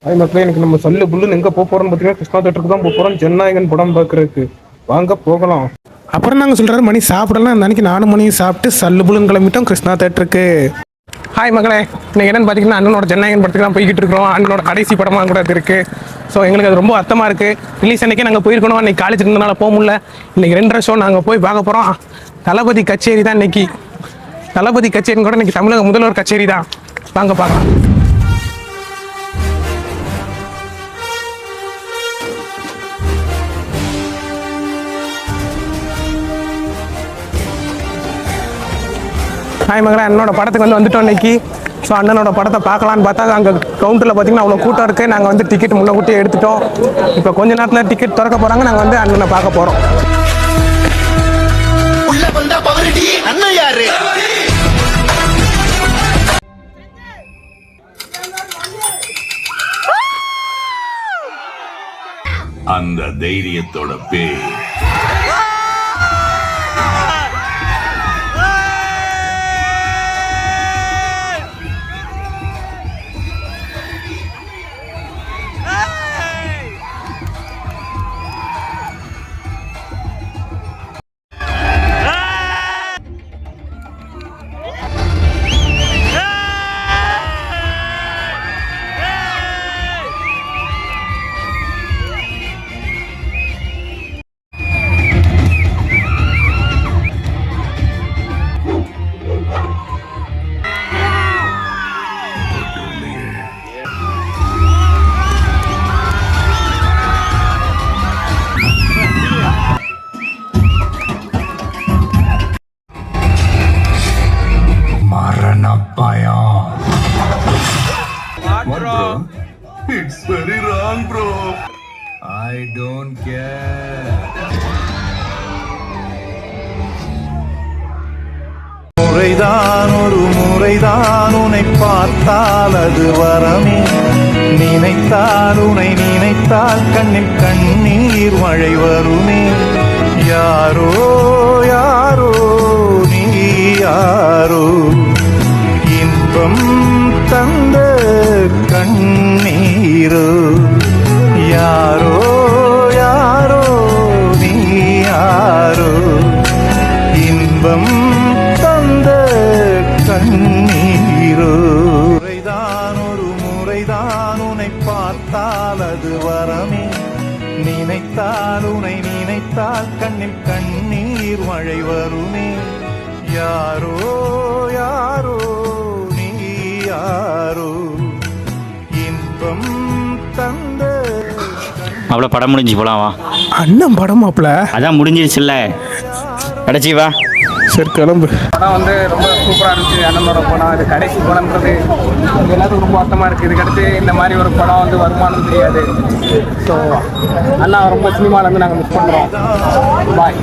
மக்களே எனக்கு நம்ம சல்லு புல்லுன்னு எங்கே போகிறோம்னு பார்த்தீங்கன்னா கிருஷ்ணா தேட்டருக்கு தான் போகிறோம். ஜனநாயகன் படம் பார்க்குறதுக்கு வாங்க போகலாம். அப்புறம் நாங்கள் சொல்கிறாரு மணி சாப்பிடலாம். அந்த அன்னைக்கு 4 மணியும் சாப்பிட்டு சல்லு புல்லுன்னு கிளம்பிட்டோம் கிருஷ்ணா தேட்டருக்கு. ஹாய் மக்களே, இன்னைக்கு என்னன்னு பார்த்தீங்கன்னா அண்ணனோட ஜனநாயகன் படத்துக்கு தான் போய்கிட்டு இருக்கிறோம். அண்ணனோட கடைசி படமாக கூட அது இருக்குது. ஸோ எங்களுக்கு அது ரொம்ப அர்த்தமாக இருக்குது. ரிலீஸ் அன்றைக்கே நாங்கள் போயிருக்கணும். அன்றைக்கி காலேஜ் இருந்தனால போக முடியல. இன்றைக்கி 2.5 ஷோ நாங்கள் போய் பார்க்க போகிறோம். தளபதி கச்சேரி தான் இன்றைக்கி. தளபதி கச்சேரின்னு கூட இன்றைக்கி தமிழக முதல்வர் கச்சேரி தான். வாங்க பார்க்கலாம். ஹாய் மகளே, அண்ணனோட படத்துக்கு வந்துட்டோம் இன்னைக்கு. ஸோ அண்ணனோட படத்தை பார்க்கலான்னு பார்த்தா அங்கே கவுண்டரில் பார்த்தீங்கன்னா அவ்வளோ கூட்டம் இருக்குது. நாங்கள் டிக்கெட் முன்னக்கூட்டியே எடுத்துட்டோம். இப்போ கொஞ்ச நேரத்தில் டிக்கெட் திறக்க போகிறாங்க. நாங்கள் அண்ணனை பார்க்க போகிறோம். அந்த தைரியத்தோட பேர் It's very wrong, bro. I don't care. முறைதான் ஒரு முறைதான் உன்னை பார்த்தால் அது வரமே. நினைத்தால் உன்னை நினைத்தால் கண்ணில் கண்ணீர் மழை வருமே. யாரோ யாரோ நீ யாரோ இன்பம் தந்த கண்ணீரோ. யாரோ யாரோ நீ யாரோ இன்பம் தந்த கண்ணீரோ. முறைதான் ஒரு முறைதான் உன்னை பார்த்தால் அது வரமே. நினைத்தால் உன்னை நினைத்தால் கண்ணில் கண்ணீர் மழை வருமே. யாரோ யாரோ நீ யாரோ இன்பம் தந்த. அவ்வளோ படம் முடிஞ்சு போலாமா? அண்ணன் படம் மாப்பிள்ள அதான் முடிஞ்சிருச்சுல்ல. கடைசி வா சரி கிளம்பு. படம் ரொம்ப சூப்பராக இருந்துச்சு. அண்ணனோட படம் இது கடைசி படம்ன்றது எல்லாத்துக்கும் ரொம்ப அர்த்தமாக இருக்குது. இதுக்கடுத்து இந்த மாதிரி ஒரு படம் வருமானு தெரியாது. ஸோ அண்ணா ரொம்ப சினிமாவில் நாங்கள் மிஸ் பண்ணுறோம். பாய்.